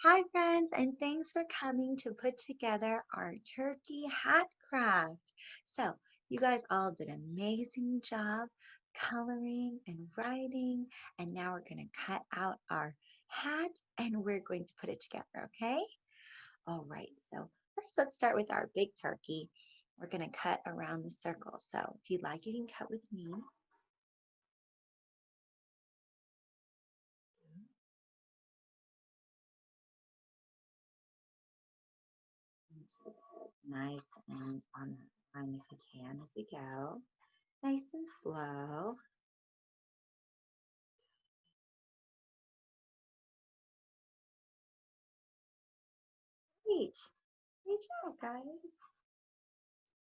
Hi, friends, and thanks for coming to put together our turkey hat craft. So, you guys all did an amazing job coloring and writing, and now we're going to cut out our hat and we're going to put it together, okay? All right, so first let's start with our big turkey. We're going to cut around the circle. So, if you'd like, you can cut with me. Nice and on that line if you can as we go. Nice and slow. Great. Great job, guys.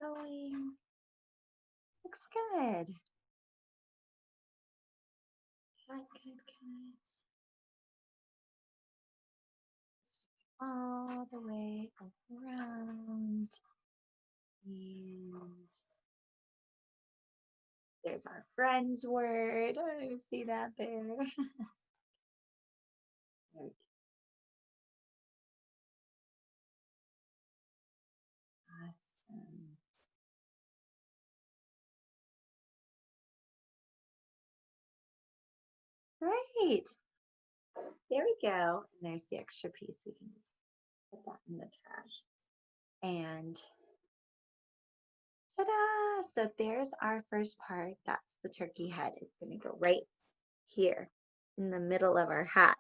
Going. Looks good. Cut, cut, cut. All the way around. And there's our friend's word. I don't even see that there. Awesome. Great. There we go. And there's the extra piece. We can just put that in the trash. And ta-da! So there's our first part. That's the turkey head. It's going to go right here in the middle of our hat.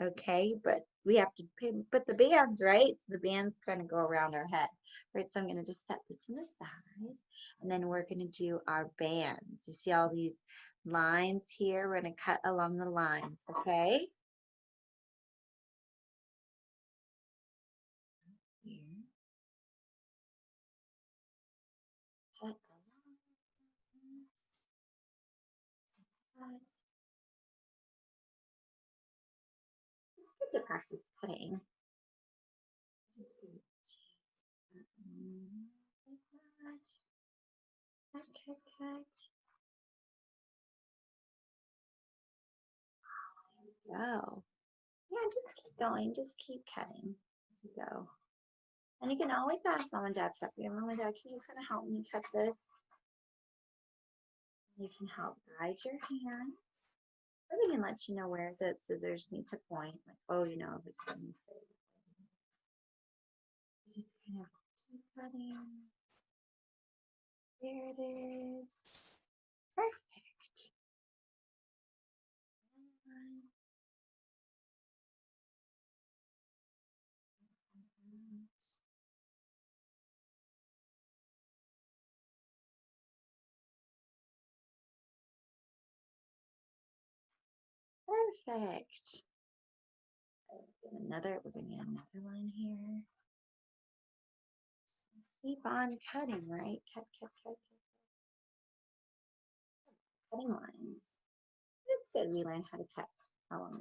Okay, but we have to put the bands, right? So the bands kind of go around our head. Right, so I'm going to just set this one aside. And then we're going to do our bands. You see all these lines here? We're going to cut along the lines, okay? Here. Cut along. It's good to practice cutting. Just like that. Cut, cut, cut. There we go. Yeah, just keep going. Just keep cutting as you go. And you can always ask mom and dad for that. Mom and dad, can you kind of help me cut this? You can help guide your hand. Or they can let you know where the scissors need to point. Like, oh, you know, if it's going to say. Just kind of keep cutting. There it is. Perfect. Perfect. We're going to get another line here. So keep on cutting, right? Cut, cut, cut, cut. Cutting lines. It's good we learn how to cut along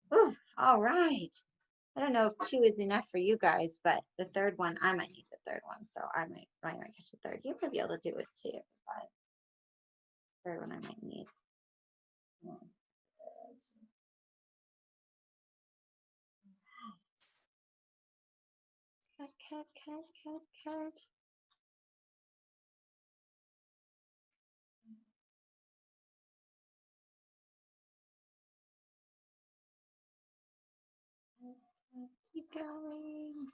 the line. Ooh, all right. I don't know if two is enough for you guys, but the third one, I might need the third one. So I might catch the third. You might be able to do it too, but third one I might need. Cut, cut, cut, cut, cut. Keep going.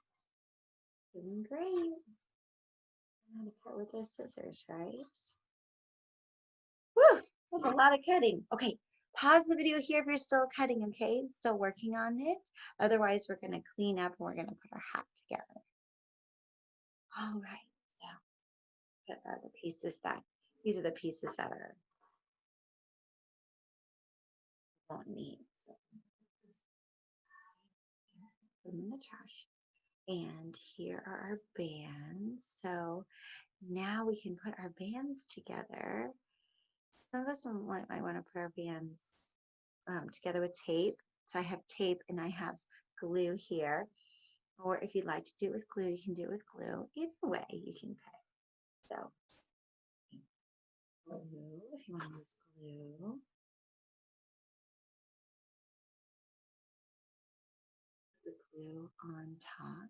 Doing great. I'm gonna cut with the scissors, right? Whew, that's a lot of cutting. Okay, pause the video here if you're still cutting, okay? Still working on it. Otherwise, we're gonna clean up and we're gonna put our hat together. All right, so put the pieces that, these are the pieces that are won't need. So put them in the trash. And here are our bands. So now we can put our bands together. Some of us might want to put our bands together with tape. So I have tape and I have glue here. Or if you'd like to do it with glue, you can do it with glue. Either way, you can pick. So glue if you want to use glue. Put the glue on top.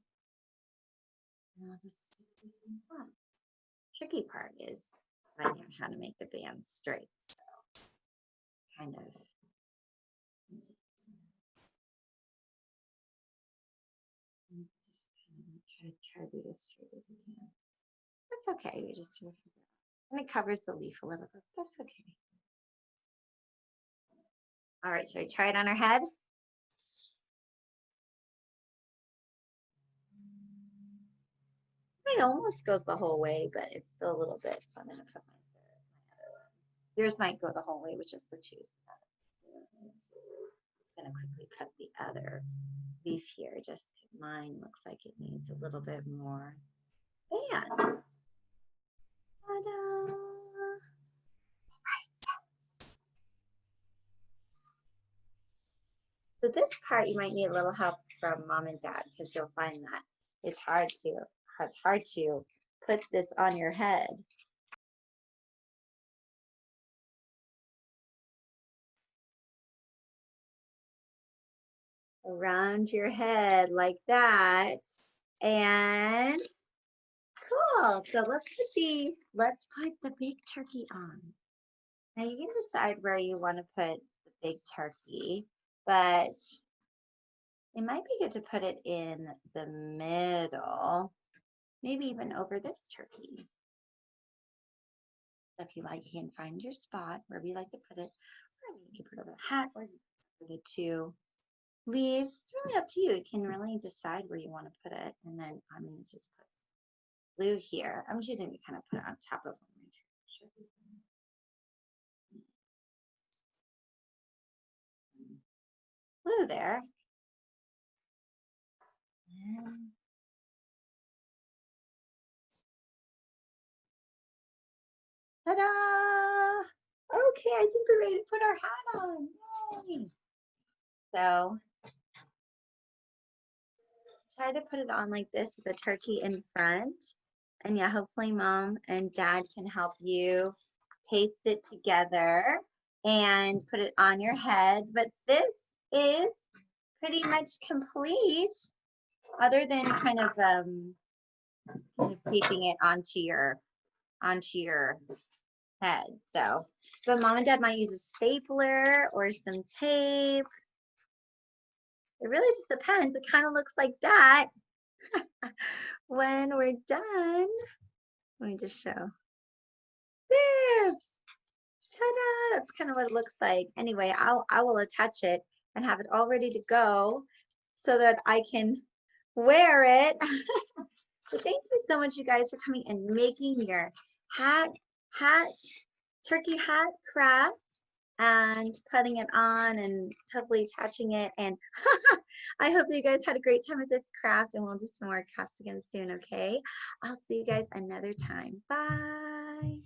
And I'll just stick this on top. Tricky part is finding out how to make the band straight. So kind of just try to do this straight as you can. That's okay. You just sort of figure it out. And it covers the leaf a little bit. That's okay. All right, should I try it on our head? It almost goes the whole way, but it's still a little bit. So I'm going to put my other one. Yours might go the whole way, which is the tooth. Just going to quickly cut the other leaf here. Just mine looks like it needs a little bit more band. Ta-da! So this part you might need a little help from mom and dad because you'll find that it's hard to put this on your head. Around your head like that. And cool. So let's put the big turkey on. Now you can decide where you want to put the big turkey, but it might be good to put it in the middle, maybe even over this turkey. So if you like, you can find your spot wherever you like to put it. Or you can put it over the hat or the two leaves. It's really up to you. You can really decide where you want to put it. And then I'm going to just put blue here. I'm choosing to kind of put it on top of blue there. And ta-da! Okay, I think we're ready to put our hat on. Yay! So try to put it on like this with the turkey in front. And yeah, hopefully mom and dad can help you paste it together and put it on your head. But this is pretty much complete other than kind of taping it onto your head. So, but mom and dad might use a stapler or some tape. It really just depends. It kind of looks like that when we're done. Let me just show. There. Ta-da! That's kind of what it looks like. Anyway, I will attach it and have it all ready to go so that I can wear it. So thank you so much, you guys, for coming and making your turkey hat craft and putting it on and hopefully attaching it. And I hope that you guys had a great time with this craft, and we'll do some more crafts again soon, okay? I'll see you guys another time. Bye.